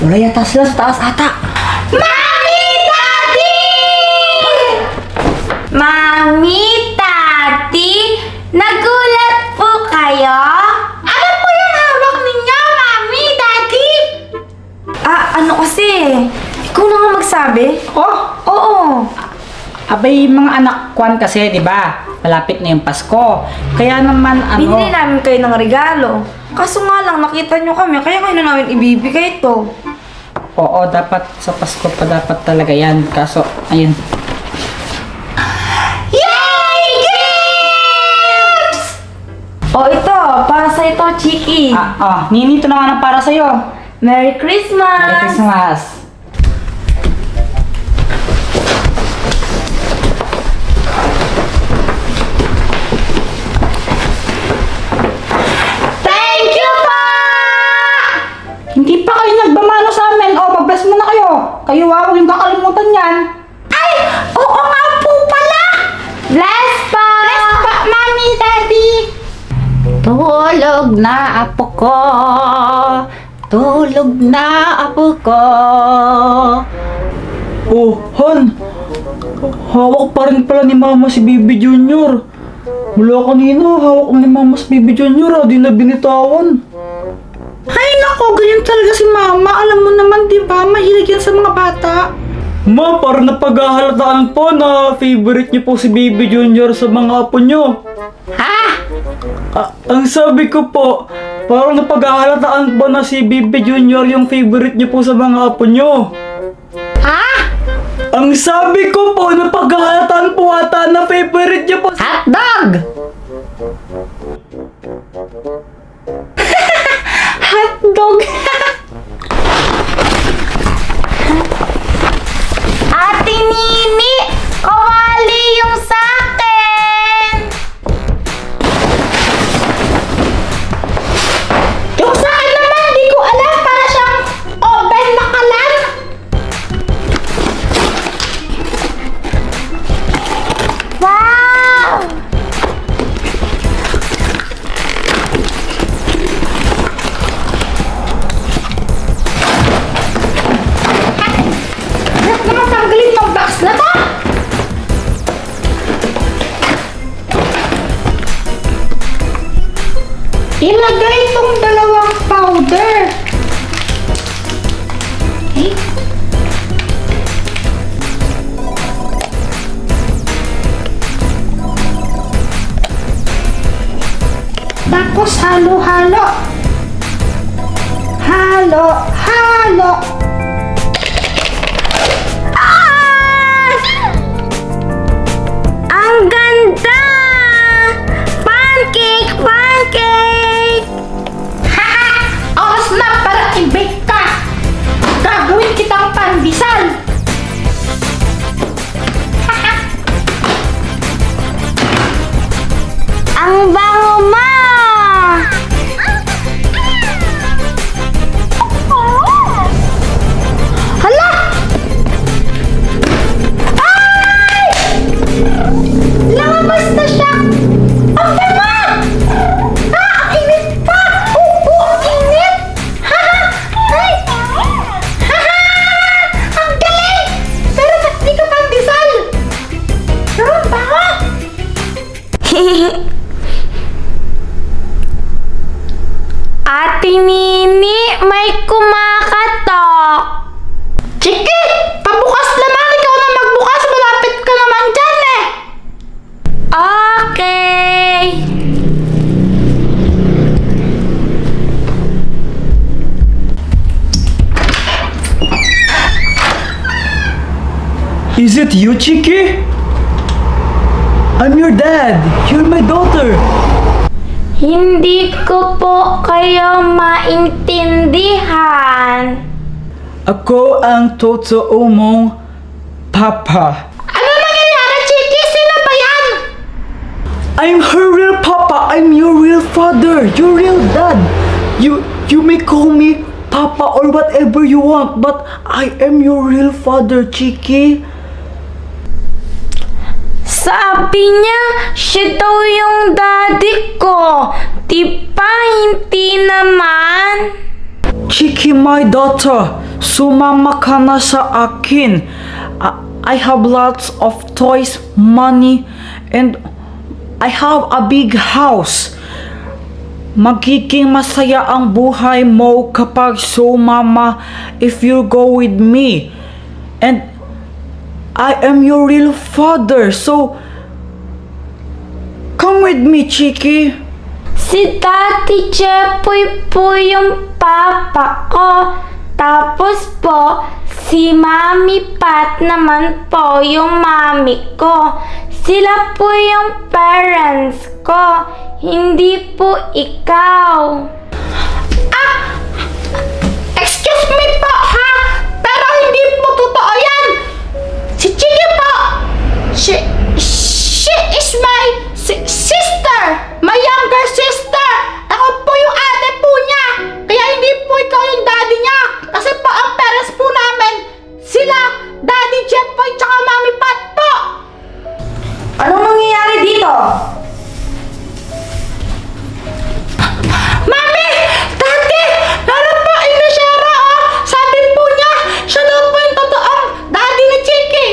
Wala yata sila sa taas ata. Mami! Daddy! Mami! Daddy! Nagulat po kayo? Ano po yung hawak ninyo, Mami? Daddy? Ano kasi? Ikaw na nga magsabi? Oh? Oo. Abay, mga anak kwan kasi, di ba? Malapit na yung Pasko. Kaya naman, Binili namin kayo ng regalo. Kaso nga lang, nakita nyo kami, kaya kayo na namin ibibigay ito. Oo, dapat sa Pasko pa dapat talaga yan. Kaso, ayun. Yay! Gifts! Ito, para sa ito, Chiki. Nini, ito naman ang para sa'yo. Merry Christmas! Merry Christmas! Thank you pa! Hindi pa kayo nagbamano sa amin. Mag-bless muna kayo. Kayo huwag yung kakalimutan yan. Ay! Oo nga po pala! Bless pa! Bless pa, Mami, Daddy! Tulog na apo ko. Tulog na apo ko. Oh, Han! Hawak pa rin pala ni Mama si Bibi Junior. Mula kanina, hawak ni Mama si Bibi Junior, di na binitawan. Ay nako, ganyan talaga si Mama. Alam mo naman, di ba? Mahilig yan sa mga bata. Ma, parang napaghahalataan po na favorite niyo po si Bibi Junior sa mga apo niyo. Ha? Ang sabi ko po, parang napaghahalataan po na si Bibi Junior yung favorite niyo po sa mga apo niyo. Ha? Ang sabi ko po, napaghahalataan po ata na favorite niyo po. Hotdog! Hotdog! Ate Nini! Kawali yung sakin! Yung sa akin naman, di ko alam. Para siyang oven na kalan. Wow! Hirap naman tanggalin tong box na to. Ilagay itong dalawang powder. Okay. Tapos halo-halo. Halo-halo. Ang ganda! Pancake! Pancake! Haha! Oras na para i-bake ka. Gagawin kitang pandesal. Ang bango ma! Hala! Ay! Lumabas na siya! Ang bango! Ang init pa! Ang init! Ha! Ay! Ha! Ang galing! Pero ba't di ka pandesal? Pero ang bango! Ate Nini, may kumakatok. Chiki! Pabukas naman! Ikaw na magbukas! Malapit ka naman dyan eh! Okay. Is it you, Chiki? I'm your dad. You're my daughter. Hindi ko po kayo maintindihan. Ako ang totoo mong papa. Ano nangyayari, Chiki? Sino ba yan? I'm her real papa. I'm your real father. Your real dad. You may call me papa or whatever you want, but I am your real father, Chiki. Sabi niya, siya daw yung daddy ko. Di ba hindi naman? Chiki, my daughter. sumama ka na sa akin. I have lots of toys, money, and I have a big house. Magiging masaya ang buhay mo kapag sumama if you go with me. And I am your real father, so come with me, Chiki. Si Daddy Jepoy po yung papa ko. Tapos po, si Mami Pat naman po yung mami ko. Sila po yung parents ko. Hindi po ikaw. Excuse me po, ha? Pero hindi po totoo yan. Si Chiki po. She is my sister. My younger sister. Ako po yung ate po niya. Kaya hindi po ikaw yung daddy niya. Kasi po ang parents po namin, sila, Daddy Jepoy tsaka Mami Pat po. Anong nangyayari dito? Mami! Daddy! Naroon po Indonesia, oh! Sabi po niya, siya daw po yung totoong daddy ni Chiki.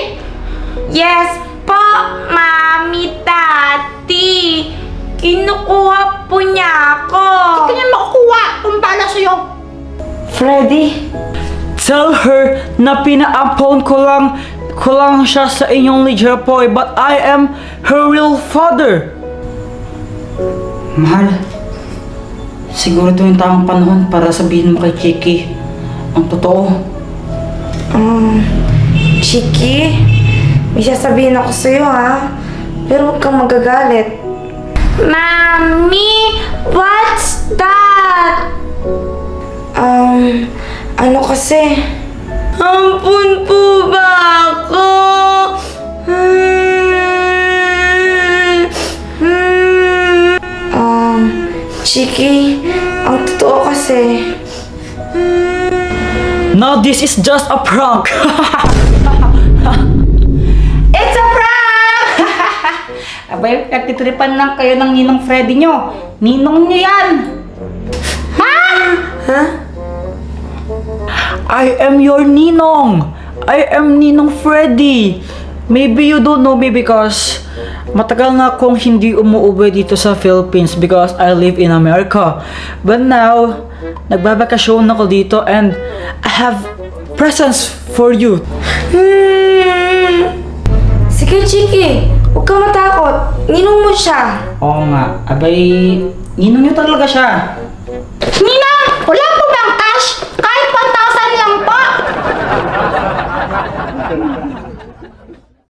Yes po, Mami, Daddy. Kinukuha po niya ako. Hindi niya makukuha kung bala sa'yo. Freddy? Tell her na pinaampon ko lang siya sa inyong ni Jepoy, but I am her real father. Mahal, siguro ito yung tamang panahon para sabihin mo kay Chiki ang totoo. Chiki, may sasabihin ako sa'yo, ha? Pero huwag kang magagalit. Mami, what's that? Ano kasi? Ampun po ba ako? Chiki, ang totoo kasi. Now this is just a prank. It's a prank! Abay, nagtitripan lang kayo ng ninong Freddy nyo. Ninong nyo yan. Ha? I am your ninong. I am Ninong Freddy. Maybe you don't know me because matagal na akong hindi umuwi dito sa Philippines because I live in America. But now, nagbabakasyon ako dito and I have presents for you. Sige, Chiki. Huwag kang matakot. Ninong mo siya. Oo nga. Abay, ninong nyo talaga siya. Ninong!